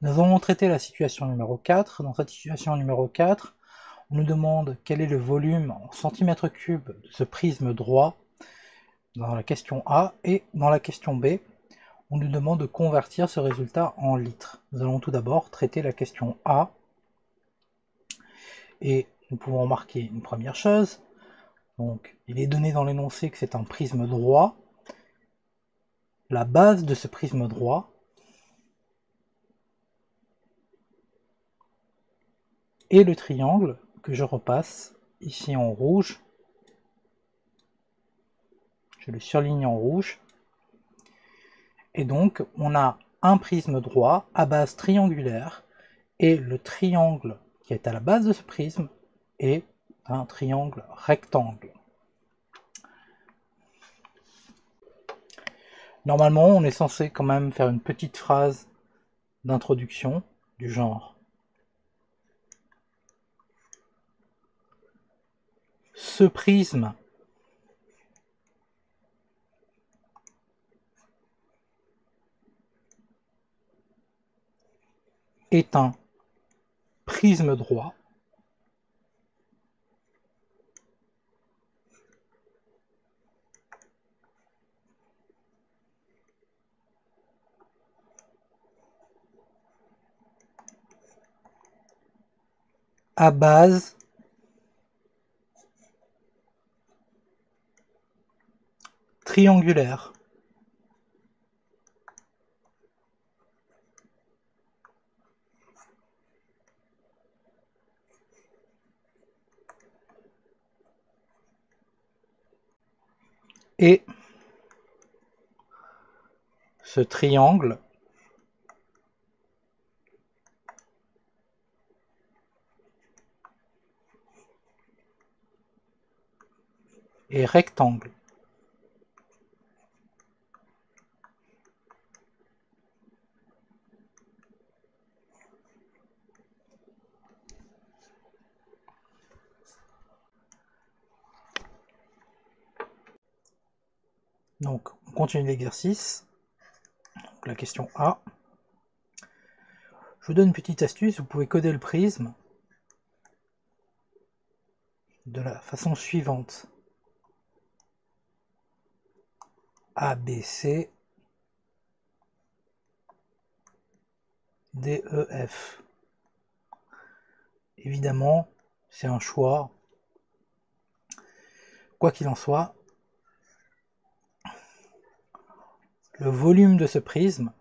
Nous allons traiter la situation numéro 4. Dans cette situation numéro 4, on nous demande quel est le volume en centimètres cubes de ce prisme droit dans la question A, et dans la question B, on nous demande de convertir ce résultat en litres. Nous allons tout d'abord traiter la question A, et nous pouvons remarquer une première chose. Donc, il est donné dans l'énoncé que c'est un prisme droit. La base de ce prisme droit est le triangle que je repasse ici en rouge. Je le surligne en rouge. Et donc, on a un prisme droit à base triangulaire, et le triangle qui est à la base de ce prisme est un triangle rectangle. Normalement, on est censé quand même faire une petite phrase d'introduction du genre: ce prisme est un prisme droit à base triangulaire. Et ce triangle est rectangle. Donc, on continue l'exercice. La question A. Je vous donne une petite astuce, vous pouvez coder le prisme de la façon suivante: ABC, DEF. Évidemment, c'est un choix. Quoi qu'il en soit, le volume de ce prisme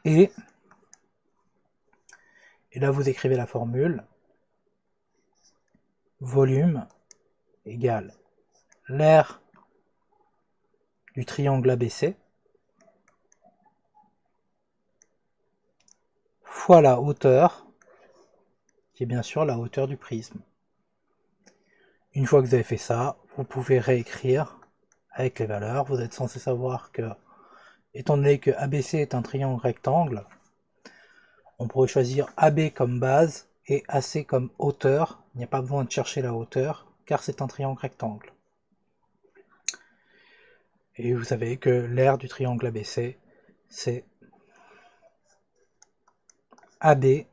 est, et là vous écrivez la formule, volume égale l'aire du triangle ABC fois la hauteur, qui est bien sûr la hauteur du prisme. Une fois que vous avez fait ça, vous pouvez réécrire avec les valeurs. Vous êtes censé savoir que, étant donné que ABC est un triangle rectangle, on pourrait choisir AB comme base et AC comme hauteur. Il n'y a pas besoin de chercher la hauteur, car c'est un triangle rectangle. Et vous savez que l'aire du triangle ABC, c'est AB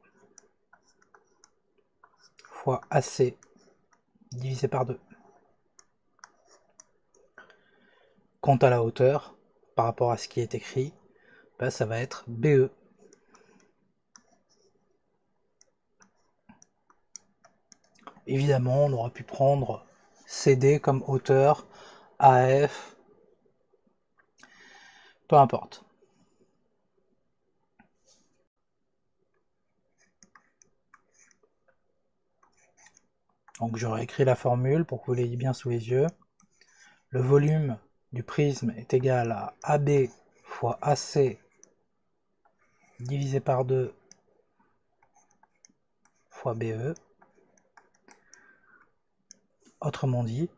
fois AC divisé par 2. Quant à la hauteur, par rapport à ce qui est écrit, bah, ça va être BE. Évidemment, on aurait pu prendre CD comme hauteur, AF, peu importe. Donc j'aurais écrit la formule pour que vous l'ayez bien sous les yeux. Le volume du prisme est égal à AB fois AC divisé par 2 fois BE. Autrement dit,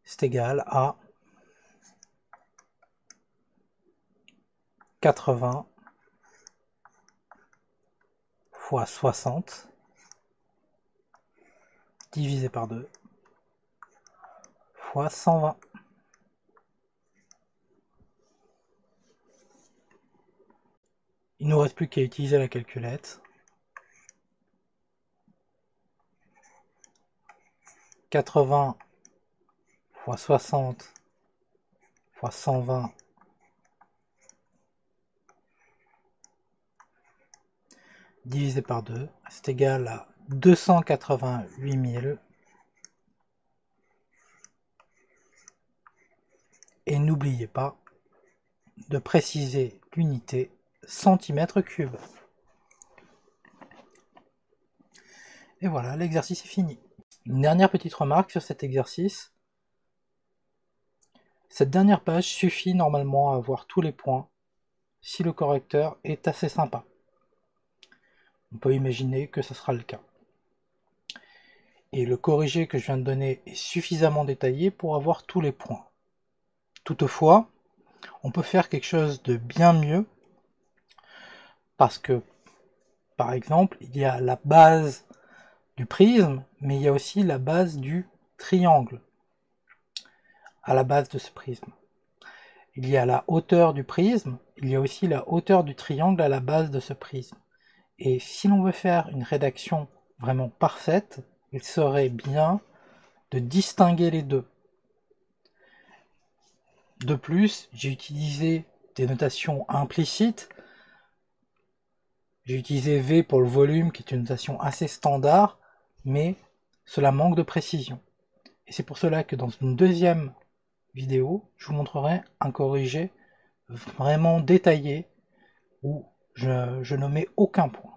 c'est égal à 80 fois 60 divisé par 2 fois 120. Il ne nous reste plus qu'à utiliser la calculette. 80 fois 60 fois 120 divisé par 2, c'est égal à 288 000. Et n'oubliez pas de préciser l'unité centimètre cube. Et voilà, l'exercice est fini. Une dernière petite remarque sur cet exercice. Cette dernière page suffit normalement à avoir tous les points si le correcteur est assez sympa. On peut imaginer que ce sera le cas. Et le corrigé que je viens de donner est suffisamment détaillé pour avoir tous les points. Toutefois, on peut faire quelque chose de bien mieux parce que, par exemple, il y a la base du prisme, mais il y a aussi la base du triangle à la base de ce prisme. Il y a la hauteur du prisme, il y a aussi la hauteur du triangle à la base de ce prisme. Et si l'on veut faire une rédaction vraiment parfaite, il serait bien de distinguer les deux. De plus, j'ai utilisé des notations implicites. J'ai utilisé V pour le volume, qui est une notation assez standard, mais cela manque de précision. Et c'est pour cela que dans une deuxième vidéo, je vous montrerai un corrigé vraiment détaillé où je ne mets aucun point.